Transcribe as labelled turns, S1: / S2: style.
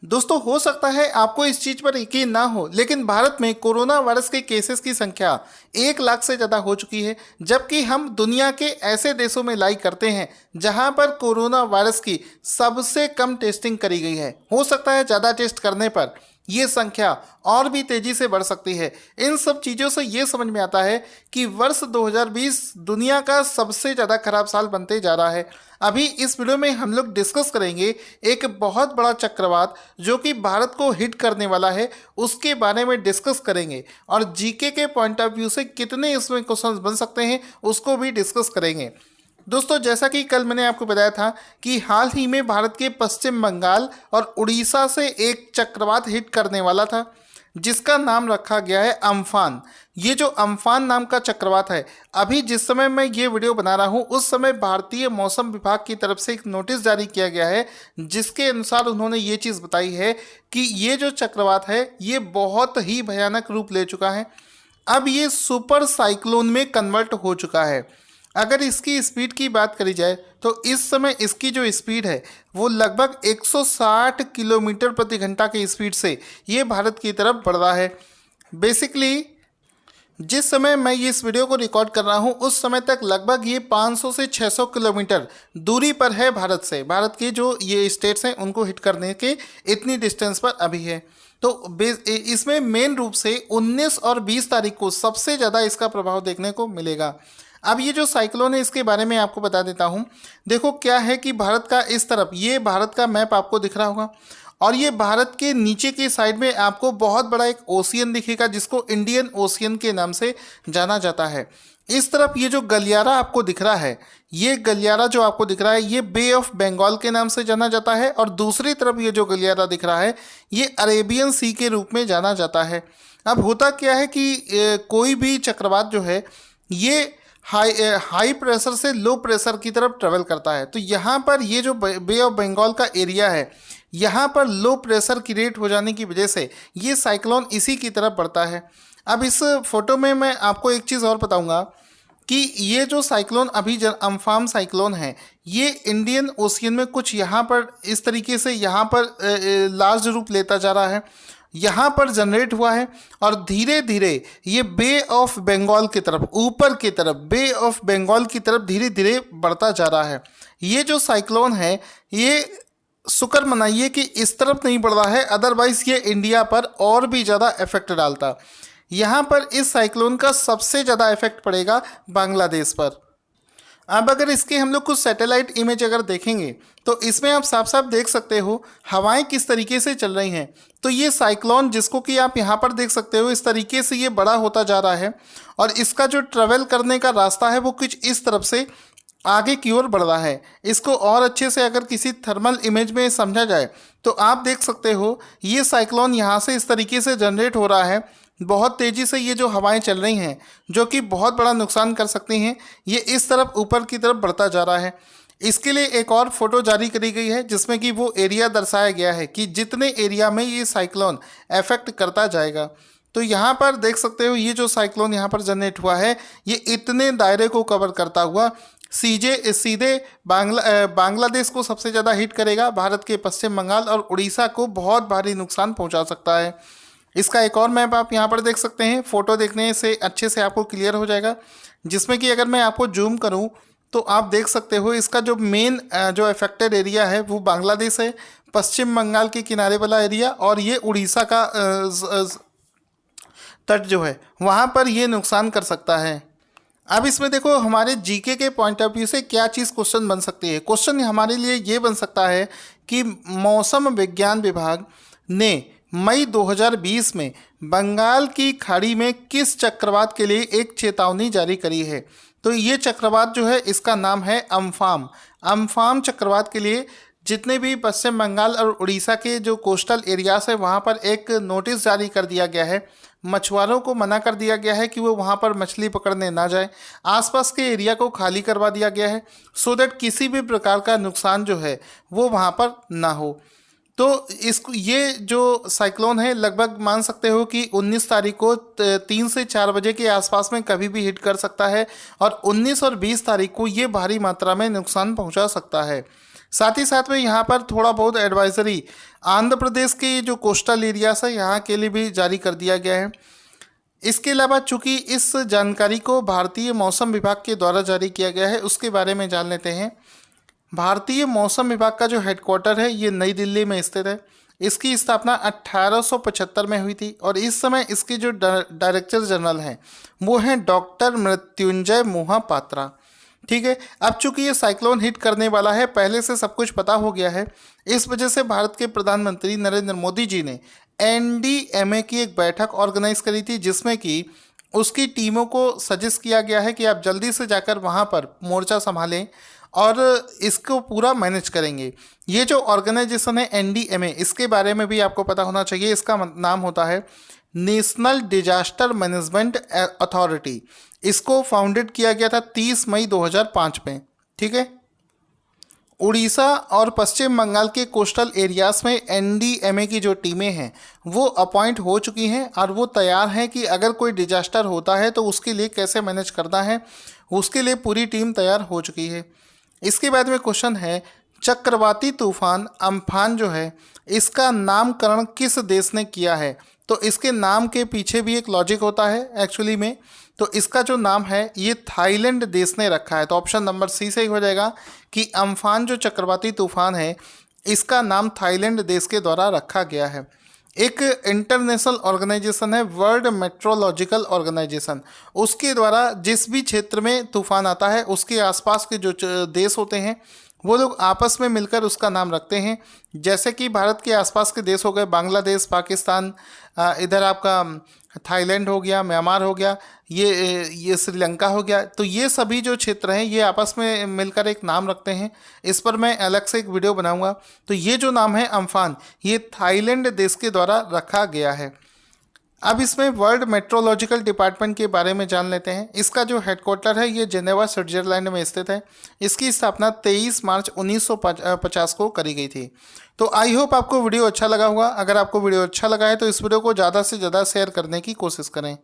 S1: दोस्तों, हो सकता है आपको इस चीज पर यकीन ना हो, लेकिन भारत में कोरोना वायरस के केसेस की संख्या 1 लाख से ज़्यादा हो चुकी है। जबकि हम दुनिया के ऐसे देशों में लाइक करते हैं जहां पर कोरोना वायरस की सबसे कम टेस्टिंग करी गई है। हो सकता है ज़्यादा टेस्ट करने पर ये संख्या और भी तेजी से बढ़ सकती है। इन सब चीज़ों से ये समझ में आता है कि वर्ष 2020 दुनिया का सबसे ज़्यादा खराब साल बनते जा रहा है। अभी इस वीडियो में हम लोग डिस्कस करेंगे एक बहुत बड़ा चक्रवात जो कि भारत को हिट करने वाला है, उसके बारे में डिस्कस करेंगे और जीके के पॉइंट ऑफ व्यू से कितने इसमें क्वेश्चंस बन सकते हैं उसको भी डिस्कस करेंगे। दोस्तों, जैसा कि कल मैंने आपको बताया था कि हाल ही में भारत के पश्चिम बंगाल और उड़ीसा से एक चक्रवात हिट करने वाला था जिसका नाम रखा गया है अम्फान। ये जो अम्फान नाम का चक्रवात है, अभी जिस समय मैं ये वीडियो बना रहा हूँ उस समय भारतीय मौसम विभाग की तरफ से एक नोटिस जारी किया गया है जिसके अनुसार उन्होंने ये चीज़ बताई है कि ये जो चक्रवात है ये बहुत ही भयानक रूप ले चुका है। अब ये सुपर साइक्लोन में कन्वर्ट हो चुका है। अगर इसकी स्पीड की बात करी जाए तो इस समय इसकी जो स्पीड है वो लगभग 160 किलोमीटर प्रति घंटा की स्पीड से ये भारत की तरफ बढ़ रहा है। बेसिकली जिस समय मैं ये इस वीडियो को रिकॉर्ड कर रहा हूँ उस समय तक लगभग ये 500 से 600 किलोमीटर दूरी पर है भारत से। भारत के जो ये स्टेट्स हैं उनको हिट करने के इतनी डिस्टेंस पर अभी है। तो इसमें मेन रूप से 19 और 20 तारीख को सबसे ज़्यादा इसका प्रभाव देखने को मिलेगा। अब ये जो साइक्लोन है इसके बारे में आपको बता देता हूँ। देखो क्या है कि भारत का इस तरफ ये भारत का मैप आपको दिख रहा होगा और ये भारत के नीचे की साइड में आपको बहुत बड़ा एक ओशियन दिखेगा जिसको इंडियन ओशियन के नाम से जाना जाता है। इस तरफ ये जो गलियारा आपको दिख रहा है, ये गलियारा जो आपको दिख रहा है ये बे ऑफ बंगाल के नाम से जाना जाता है और दूसरी तरफ ये जो गलियारा दिख रहा है ये अरेबियन सी के रूप में जाना जाता है। अब होता क्या है कि कोई भी चक्रवात जो है ये हाई प्रेशर से लो प्रेशर की तरफ ट्रेवल करता है। तो यहाँ पर ये जो बे ऑफ बंगाल का एरिया है यहाँ पर लो प्रेशर क्रिएट हो जाने की वजह से ये साइक्लोन इसी की तरफ बढ़ता है। अब इस फोटो में मैं आपको एक चीज़ और बताऊंगा कि ये जो साइक्लोन अभी अम्फान साइक्लोन है ये इंडियन ओशियन में कुछ यहाँ पर इस तरीके से यहाँ पर लार्ज रूप लेता जा रहा है, यहाँ पर जनरेट हुआ है और धीरे धीरे ये बे ऑफ बंगाल की तरफ ऊपर की तरफ बे ऑफ बंगाल की तरफ धीरे धीरे बढ़ता जा रहा है। ये जो साइक्लोन है ये शुक्र मनाइए कि इस तरफ नहीं बढ़ रहा है, अदरवाइज ये इंडिया पर और भी ज़्यादा इफेक्ट डालता। यहाँ पर इस साइक्लोन का सबसे ज़्यादा इफेक्ट पड़ेगा बांग्लादेश पर। अब अगर इसके हम लोग कुछ सैटेलाइट इमेज अगर देखेंगे तो इसमें आप साफ साफ देख सकते हो हवाएं किस तरीके से चल रही हैं। तो ये साइक्लोन जिसको कि आप यहाँ पर देख सकते हो इस तरीके से ये बड़ा होता जा रहा है और इसका जो ट्रेवल करने का रास्ता है वो कुछ इस तरफ से आगे की ओर बढ़ रहा है। इसको और अच्छे से अगर किसी थर्मल इमेज में समझा जाए तो आप देख सकते हो ये साइक्लोन यहाँ से इस तरीके से जनरेट हो रहा है। बहुत तेज़ी से ये जो हवाएं चल रही हैं जो कि बहुत बड़ा नुकसान कर सकती हैं, ये इस तरफ ऊपर की तरफ बढ़ता जा रहा है। इसके लिए एक और फोटो जारी करी गई है जिसमें कि वो एरिया दर्शाया गया है कि जितने एरिया में ये साइक्लोन अफेक्ट करता जाएगा। तो यहाँ पर देख सकते हो ये जो साइक्लोन यहाँ पर जनरेट हुआ है ये इतने दायरे को कवर करता हुआ सीधे बांग्लादेश को सबसे ज़्यादा हिट करेगा। भारत के पश्चिम बंगाल और उड़ीसा को बहुत भारी नुकसान पहुँचा सकता है। इसका एक और मैप आप यहाँ पर देख सकते हैं, फ़ोटो देखने से अच्छे से आपको क्लियर हो जाएगा, जिसमें कि अगर मैं आपको जूम करूँ तो आप देख सकते हो इसका जो मेन जो अफेक्टेड एरिया है वो बांग्लादेश है, पश्चिम बंगाल के किनारे वाला एरिया और ये उड़ीसा का तट जो है वहाँ पर ये नुकसान कर सकता है। अब इसमें देखो हमारे जीके के पॉइंट ऑफ व्यू से क्या चीज़ क्वेश्चन बन सकती है। क्वेश्चन हमारे लिए ये बन सकता है कि मौसम विज्ञान विभाग ने मई 2020 में बंगाल की खाड़ी में किस चक्रवात के लिए एक चेतावनी जारी करी है। तो ये चक्रवात जो है इसका नाम है अम्फान। अम्फान चक्रवात के लिए जितने भी पश्चिम बंगाल और उड़ीसा के जो कोस्टल एरियाज है वहाँ पर एक नोटिस जारी कर दिया गया है। मछुआरों को मना कर दिया गया है कि वो वहाँ पर मछली पकड़ने ना जाए। आसपास के एरिया को खाली करवा दिया गया है सो दैट किसी भी प्रकार का नुकसान जो है वो वहाँ पर ना हो। तो इसको ये जो साइक्लोन है लगभग मान सकते हो कि 19 तारीख को 3 से 4 बजे के आसपास में कभी भी हिट कर सकता है और 19 और 20 तारीख को ये भारी मात्रा में नुकसान पहुंचा सकता है। साथ ही साथ में यहाँ पर थोड़ा बहुत एडवाइजरी आंध्र प्रदेश के जो कोस्टल एरियाज है यहाँ के लिए भी जारी कर दिया गया है। इसके अलावा चूंकि इस जानकारी को भारतीय मौसम विभाग के द्वारा जारी किया गया है, उसके बारे में जान लेते हैं। भारतीय मौसम विभाग का जो हेडक्वार्टर है ये नई दिल्ली में स्थित है। इसकी स्थापना 1875 में हुई थी और इस समय इसके जो डायरेक्टर जनरल हैं वो हैं डॉक्टर मृत्युंजय मोहापात्रा। ठीक है, अब चूंकि ये साइक्लोन हिट करने वाला है, पहले से सब कुछ पता हो गया है, इस वजह से भारत के प्रधानमंत्री नरेंद्र मोदी जी ने एनडीएमए की एक बैठक ऑर्गेनाइज करी थी, जिसमें कि उसकी टीमों को सजेस्ट किया गया है कि आप जल्दी से जाकर वहाँ पर मोर्चा संभालें और इसको पूरा मैनेज करेंगे। ये जो ऑर्गेनाइजेशन है एनडीएमए, इसके बारे में भी आपको पता होना चाहिए। इसका नाम होता है नेशनल डिजास्टर मैनेजमेंट अथॉरिटी। इसको फाउंडेड किया गया था 30 मई 2005 में। ठीक है, उड़ीसा और पश्चिम बंगाल के कोस्टल एरियाज में एनडीएमए की जो टीमें हैं वो अपॉइंट हो चुकी हैं और वो तैयार हैं कि अगर कोई डिजास्टर होता है तो उसके लिए कैसे मैनेज करना है, उसके लिए पूरी टीम तैयार हो चुकी है। इसके बाद में क्वेश्चन है, चक्रवाती तूफान अम्फान जो है इसका नामकरण किस देश ने किया है? तो इसके नाम के पीछे भी एक लॉजिक होता है एक्चुअली में। तो इसका जो नाम है ये थाईलैंड देश ने रखा है। तो ऑप्शन नंबर सी सही हो जाएगा कि अम्फान जो चक्रवाती तूफान है इसका नाम थाईलैंड देश के द्वारा रखा गया है। एक इंटरनेशनल ऑर्गेनाइजेशन है वर्ल्ड मेट्रोलॉजिकल ऑर्गेनाइजेशन, उसके द्वारा जिस भी क्षेत्र में तूफान आता है उसके आसपास के जो देश होते हैं वो लोग आपस में मिलकर उसका नाम रखते हैं। जैसे कि भारत के आसपास के देश हो गए बांग्लादेश, पाकिस्तान, इधर आपका थाईलैंड हो गया, म्यांमार हो गया, ये श्रीलंका हो गया। तो ये सभी जो क्षेत्र हैं ये आपस में मिलकर एक नाम रखते हैं। इस पर मैं अलग से एक वीडियो बनाऊंगा। तो ये जो नाम है अम्फान, ये थाईलैंड देश के द्वारा रखा गया है। अब इसमें वर्ल्ड मेट्रोलॉजिकल डिपार्टमेंट के बारे में जान लेते हैं। इसका जो हेडक्वार्टर है ये जेनेवा स्विट्जरलैंड में स्थित है। इसकी स्थापना 23 मार्च 1950 को करी गई थी। तो आई होप आपको वीडियो अच्छा लगा होगा। अगर आपको वीडियो अच्छा लगा है तो इस वीडियो को ज़्यादा से ज़्यादा शेयर करने की कोशिश करें।